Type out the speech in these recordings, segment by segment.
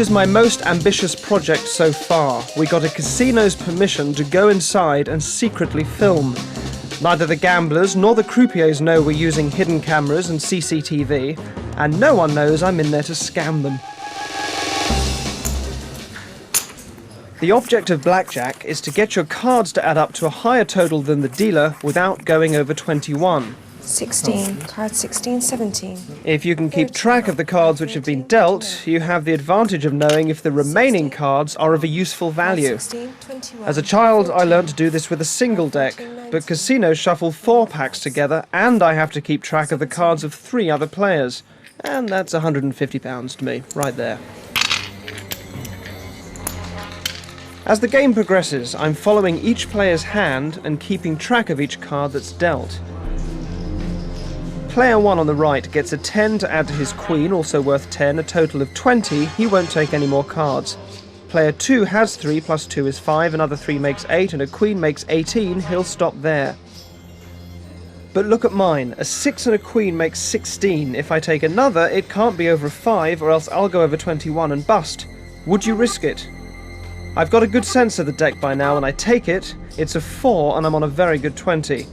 This is my most ambitious project so far. We got a casino's permission to go inside and secretly film. Neither the gamblers nor the croupiers know we're using hidden cameras and CCTV, and no one knows I'm in there to scam them. The object of blackjack is to get your cards to add up to a higher total than the dealer without going over 21. 16, card 16, 17. If you can keep track of the cards which have been dealt, you have the advantage of knowing if the remaining cards are of a useful value. As a child, I learned to do this with a single deck, but casinos shuffle 4 packs together, and I have to keep track of the cards of 3 other players. And that's £150 to me, right there. As the game progresses, I'm following each player's hand and keeping track of each card that's dealt. Player 1 on the right gets a 10 to add to his queen, also worth 10, a total of 20. He won't take any more cards. Player 2 has 3 plus 2 is 5, another 3 makes 8, and a queen makes 18. He'll stop there. But look at mine. A 6 and a queen makes 16. If I take another, it can't be over a 5, or else I'll go over 21 and bust. Would you risk it? I've got a good sense of the deck by now, and I take it. It's a 4, and I'm on a very good 20.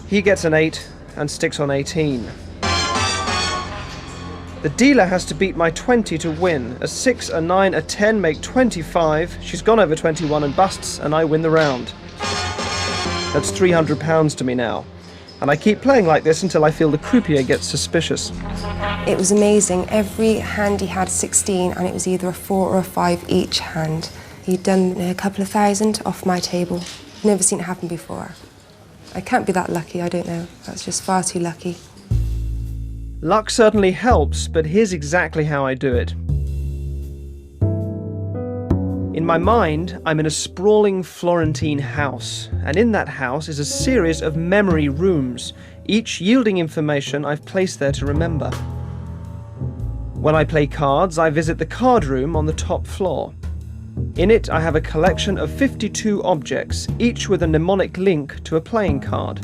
He gets an 8 and sticks on 18. The dealer has to beat my 20 to win. A 6, a 9, a 10 make 25. She's gone over 21 and busts, and I win the round. That's £300 to me now. And I keep playing like this until I feel the croupier gets suspicious. It was amazing. Every hand he had 16, and it was either a 4 or a 5 each hand. He'd done a couple of thousand off my table. Never seen it happen before. I can't be that lucky, I don't know. That's just far too lucky. Luck certainly helps, but here's exactly how I do it. In my mind, I'm in a sprawling Florentine house, and in that house is a series of memory rooms, each yielding information I've placed there to remember. When I play cards, I visit the card room on the top floor. In it, I have a collection of 52 objects, each with a mnemonic link to a playing card.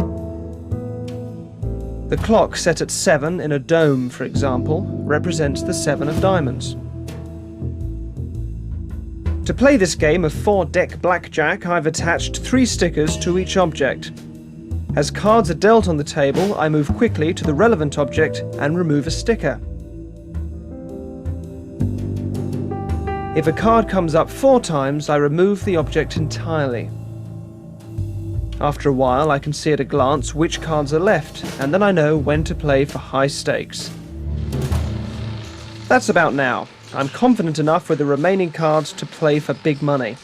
The clock set at 7 in a dome, for example, represents the 7 of diamonds. To play this game of 4-deck blackjack, I've attached 3 stickers to each object. As cards are dealt on the table, I move quickly to the relevant object and remove a sticker. If a card comes up 4 times, I remove the object entirely. After a while, I can see at a glance which cards are left, and then I know when to play for high stakes. That's about now. I'm confident enough with the remaining cards to play for big money.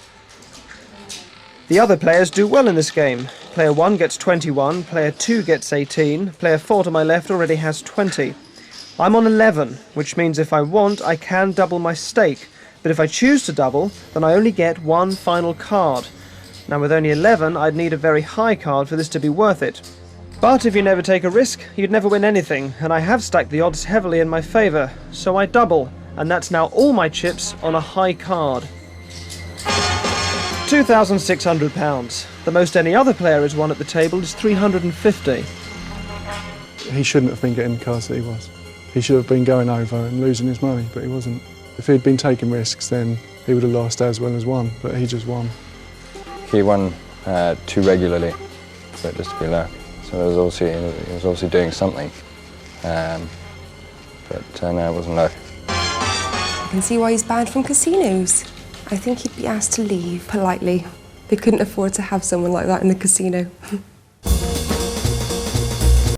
The other players do well in this game. Player 1 gets 21, player 2 gets 18, player 4 to my left already has 20. I'm on 11, which means if I want, I can double my stake. But if I choose to double, then I only get 1 final card. Now with only 11, I'd need a very high card for this to be worth it. But if you never take a risk, you'd never win anything, and I have stacked the odds heavily in my favour, so I double, and that's now all my chips on a high card. £2,600. The most any other player has won at the table is £350. He shouldn't have been getting the cards that he was. He should have been going over and losing his money, but he wasn't. If he'd been taking risks, then he would have lost as well as won, but he just won. He won too regularly for it just to be luck. So he was obviously doing something, but no, it wasn't luck. I can see why he's banned from casinos. I think he'd be asked to leave politely. They couldn't afford to have someone like that in the casino.